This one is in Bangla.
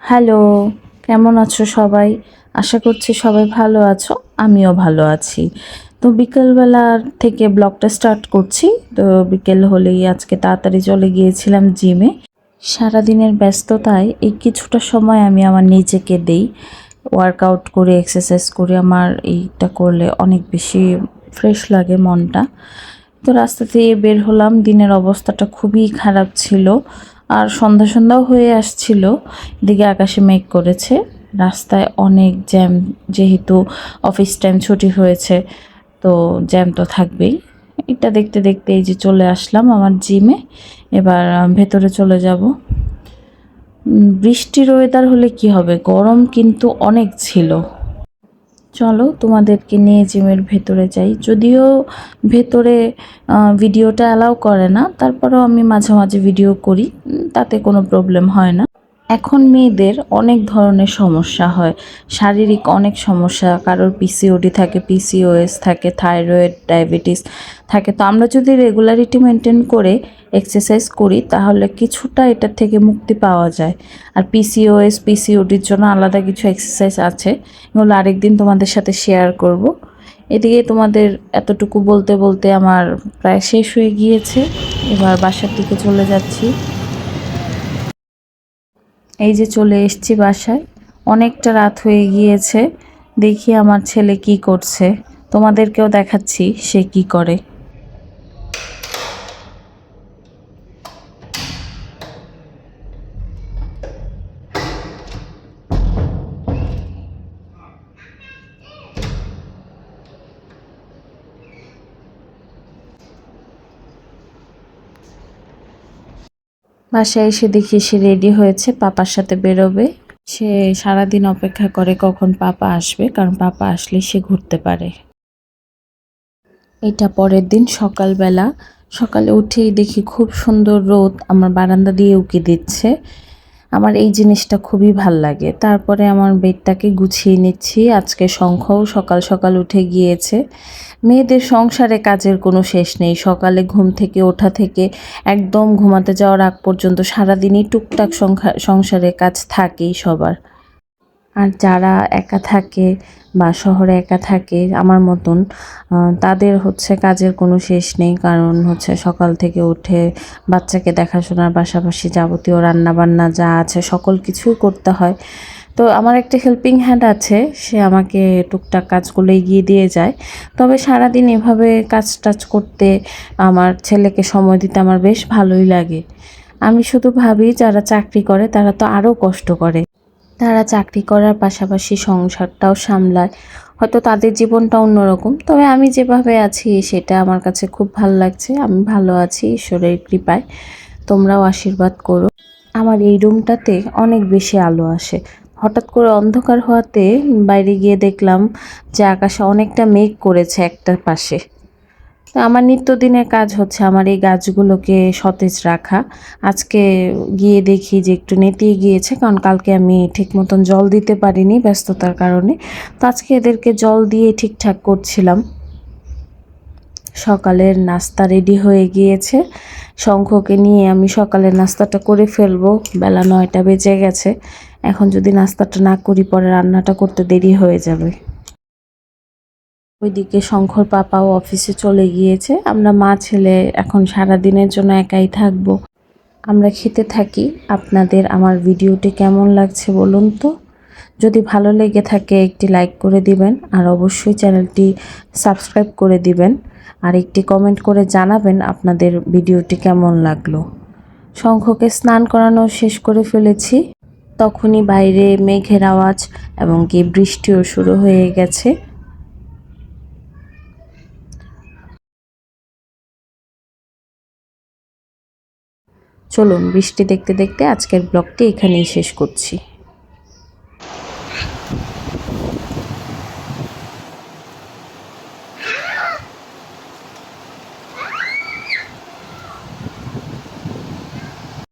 হ্যালো, কেমন আছো সবাই? আশা করছি সবাই ভালো আছো। আমিও ভালো আছি। তো বিকেলবেলা থেকে ব্লগটা স্টার্ট করছি। তো বিকেল হলেই আজকে তাড়াতাড়ি চলে গিয়েছিলাম জিমে। সারাদিনের ব্যস্ততায় এই কিছুটা সময় আমি আমার নিজেকে দেই। ওয়ার্কআউট করে এক্সারসাইজ করে আমার এইটা করলে অনেক বেশি ফ্রেশ লাগে মনটা। তো রাস্তা দিয়ে বের হলাম, দিনের অবস্থাটা খুবই খারাপ ছিল আর সন্ধ্যা সন্ধ্যাও হয়ে আসছিল। এদিকে আকাশে মেঘ করেছে, রাস্তায় অনেক জ্যাম, যেহেতু অফিস টাইম ছুটি হয়েছে তো জ্যাম তো থাকবেই। এটা দেখতে দেখতে এই যে চলে আসলাম আমার জিমে। এবার ভেতরে চলে যাব। বৃষ্টির ওয়েদার হলে কি হবে, গরম কিন্তু অনেক ছিল। চলো তোমাদেরকে নিয়ে জিমের ভেতরে যাই। যদিও ভেতরে ভিডিওটা অ্যালাউ করে না, তারপরেও আমি মাঝে মাঝে ভিডিও করি, তাতে কোনো প্রবলেম হয় না। এখন মেয়েদের অনেক ধরনের সমস্যা হয়, শারীরিক অনেক সমস্যা। কারোর পিসিওডি থাকে, পিসিওএস থাকে, থাইরয়েড, ডায়াবেটিস থাকে। তো আমরা যদি রেগুলারিটি মেনটেন করে এক্সারসাইজ করি তাহলে কিছুটা এটার থেকে মুক্তি পাওয়া যায়। আর পিসিওএস, পিসিওডির জন্য আলাদা কিছু এক্সারসাইজ আছে, এগুলো আরেকদিন তোমাদের সাথে শেয়ার করব। এদিকে তোমাদের এতটুকু বলতে বলতে আমার প্রায় শেষ হয়ে গিয়েছে। এবার বাসার দিকে চলে যাচ্ছি। এই যে চলে এসেছি বাসায়। অনেকটা রাত হয়ে গিয়েছে। দেখি আমার ছেলে কি করছে, তোমাদেরকেও দেখাচ্ছি সে কি করে। বাসায় এসে দেখি সে রেডি হয়েছে, পাপার সাথে বেরোবে। সে সারাদিন অপেক্ষা করে কখন পাপা আসবে, কারণ পাপা আসলে সে ঘুরতে পারে। এটা পরের দিন সকালবেলা। সকালে উঠেই দেখি খুব সুন্দর রোদ আমার বারান্দা দিয়ে উকি দিচ্ছে। আমার এই জিনিসটা খুবই ভাল লাগে। তারপরে আমার বেডটাকে গুছিয়ে নিচ্ছি। আজকে শঙ্খও সকাল সকাল উঠে গিয়েছে। মেয়েদের সংসারে কাজের কোনো শেষ নেই। সকালে ঘুম থেকে ওঠা থেকে একদম ঘুমাতে যাওয়ার আগ পর্যন্ত সারাদিনই টুকটাক সংসারে কাজ থাকেই সবার। আর যারা একা থাকে বা শহরে একা থাকে আমার মতন, তাদের হচ্ছে কাজের কোনো শেষ নেই। কারণ হচ্ছে সকাল থেকে উঠে বাচ্চাকে দেখাশোনার পাশাপাশি যাবতীয় রান্নাবান্না যা আছে সকল কিছুই করতে হয়। তো আমার একটা হেল্পিং হ্যান্ড আছে, সে আমাকে টুকটাক কাজগুলো এগিয়ে দিয়ে যায়। তবে সারাদিন এভাবে কাজ টাজ করতে, আমার ছেলেকে সময় দিতে আমার বেশ ভালোই লাগে। আমি শুধু ভাবি যারা চাকরি করে তারা তো আরও কষ্ট করে। তারা চাকরি করার পাশাপাশি সংসারটাও সামলায়, হয়তো তাদের জীবনটা অন্যরকম। তবে আমি যেভাবে আছি সেটা আমার কাছে খুব ভালো লাগছে। আমি ভালো আছি ঈশ্বরের কৃপায়। তোমরাও আশীর্বাদ করো। আমার এই রুমটাতে অনেক বেশি আলো আসে। হঠাৎ করে অন্ধকার হওয়াতে বাইরে গিয়ে দেখলাম যে আকাশে অনেকটা মেঘ করেছে একটা পাশে। তো আমার নিত্যদিনের কাজ হচ্ছে আমার এই গাছগুলোকে সতেজ রাখা। আজকে গিয়ে দেখি যে একটু নেতিয়ে গিয়েছে, কারণ কালকে আমি ঠিক মতন জল দিতে পারিনি ব্যস্ততার কারণে। তো আজকে এদেরকে জল দিয়ে ঠিকঠাক করছিলাম। সকালের নাস্তা রেডি হয়ে গিয়েছে। শঙ্খকে নিয়ে আমি সকালের নাস্তাটা করে ফেলবো। বেলা 9টা বেজে গেছে। এখন যদি নাস্তাটা না করি পরে রান্নাটা করতে দেরি হয়ে যাবে। ওইদিকে শঙ্খর পাপাও অফিসে চলে গিয়েছে। আমরা মা ছেলে এখন সারা দিনের জন্য একাই থাকবো। আমরা খেতে থাকি। আপনাদের আমার ভিডিওটি কেমন লাগছে বলুন তো। যদি ভালো লেগে থাকে একটি লাইক করে দিবেন, আর অবশ্যই চ্যানেলটি সাবস্ক্রাইব করে দিবেন, আর একটি কমেন্ট করে জানাবেন আপনাদের ভিডিওটি কেমন লাগলো। শঙ্খকে স্নান করানো শেষ করে ফেলেছি। তখনই বাইরে মেঘের আওয়াজ এবং কি বৃষ্টিও শুরু হয়ে গেছে। চলুন বৃষ্টি দেখতে দেখতে আজকের ব্লগটি এখানেই শেষ করছি।